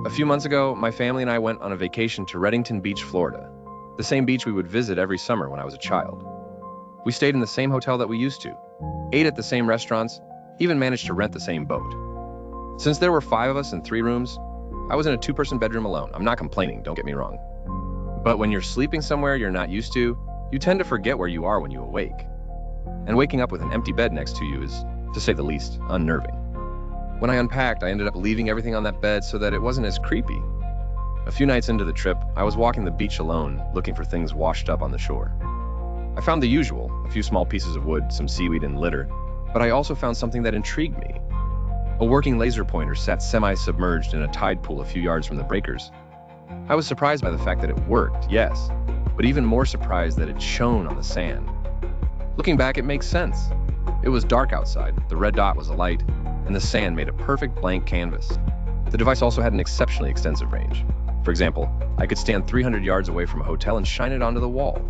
A few months ago, my family and I went on a vacation to Reddington Beach, Florida, the same beach we would visit every summer when I was a child. We stayed in the same hotel that we used to, ate at the same restaurants, even managed to rent the same boat. Since there were 5 of us in 3 rooms, I was in a 2-person bedroom alone. I'm not complaining, don't get me wrong. But when you're sleeping somewhere you're not used to, you tend to forget where you are when you awake. And waking up with an empty bed next to you is, to say the least, unnerving. When I unpacked, I ended up leaving everything on that bed so that it wasn't as creepy. A few nights into the trip, I was walking the beach alone, looking for things washed up on the shore. I found the usual, a few small pieces of wood, some seaweed and litter, but I also found something that intrigued me. A working laser pointer sat semi-submerged in a tide pool a few yards from the breakers. I was surprised by the fact that it worked, yes, but even more surprised that it shone on the sand. Looking back, it makes sense. It was dark outside, the red dot was alight, and the sand made a perfect blank canvas. The device also had an exceptionally extensive range. For example, I could stand 300 yards away from a hotel and shine it onto the wall.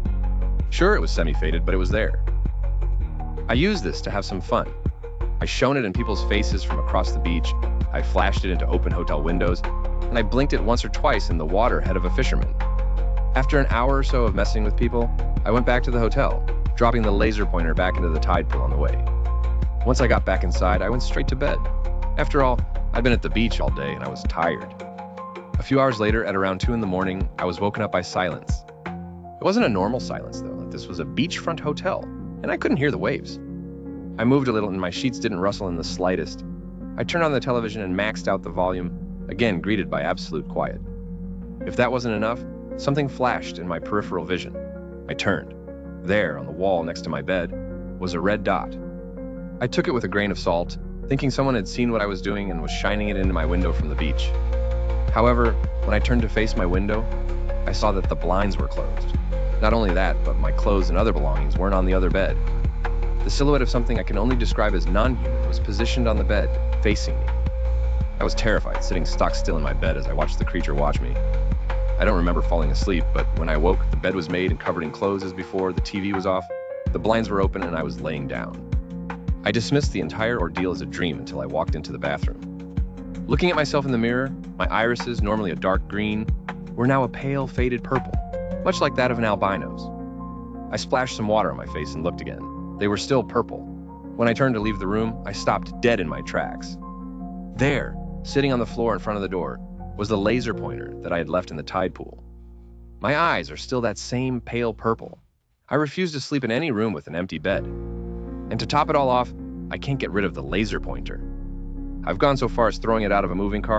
Sure, it was semi-faded, but it was there. I used this to have some fun. I shone it in people's faces from across the beach, I flashed it into open hotel windows, and I blinked it once or twice in the water head of a fisherman. After an hour or so of messing with people, I went back to the hotel, dropping the laser pointer back into the tide pool on the way. Once I got back inside, I went straight to bed. After all, I'd been at the beach all day and I was tired. A few hours later, at around 2 in the morning, I was woken up by silence. It wasn't a normal silence, though. This was a beachfront hotel, and I couldn't hear the waves. I moved a little and my sheets didn't rustle in the slightest. I turned on the television and maxed out the volume, again greeted by absolute quiet. If that wasn't enough, something flashed in my peripheral vision. I turned. There, on the wall next to my bed, was a red dot. I took it with a grain of salt, thinking someone had seen what I was doing and was shining it into my window from the beach. However, when I turned to face my window, I saw that the blinds were closed. Not only that, but my clothes and other belongings weren't on the other bed. The silhouette of something I can only describe as non-human was positioned on the bed, facing me. I was terrified, sitting stock still in my bed as I watched the creature watch me. I don't remember falling asleep, but when I woke, the bed was made and covered in clothes as before, the TV was off, the blinds were open, and I was laying down. I dismissed the entire ordeal as a dream until I walked into the bathroom. Looking at myself in the mirror, my irises, normally a dark green, were now a pale, faded purple, much like that of an albino's. I splashed some water on my face and looked again. They were still purple. When I turned to leave the room, I stopped dead in my tracks. There, sitting on the floor in front of the door, was the laser pointer that I had left in the tide pool. My eyes are still that same pale purple. I refuse to sleep in any room with an empty bed. And to top it all off, I can't get rid of the laser pointer. I've gone so far as throwing it out of a moving car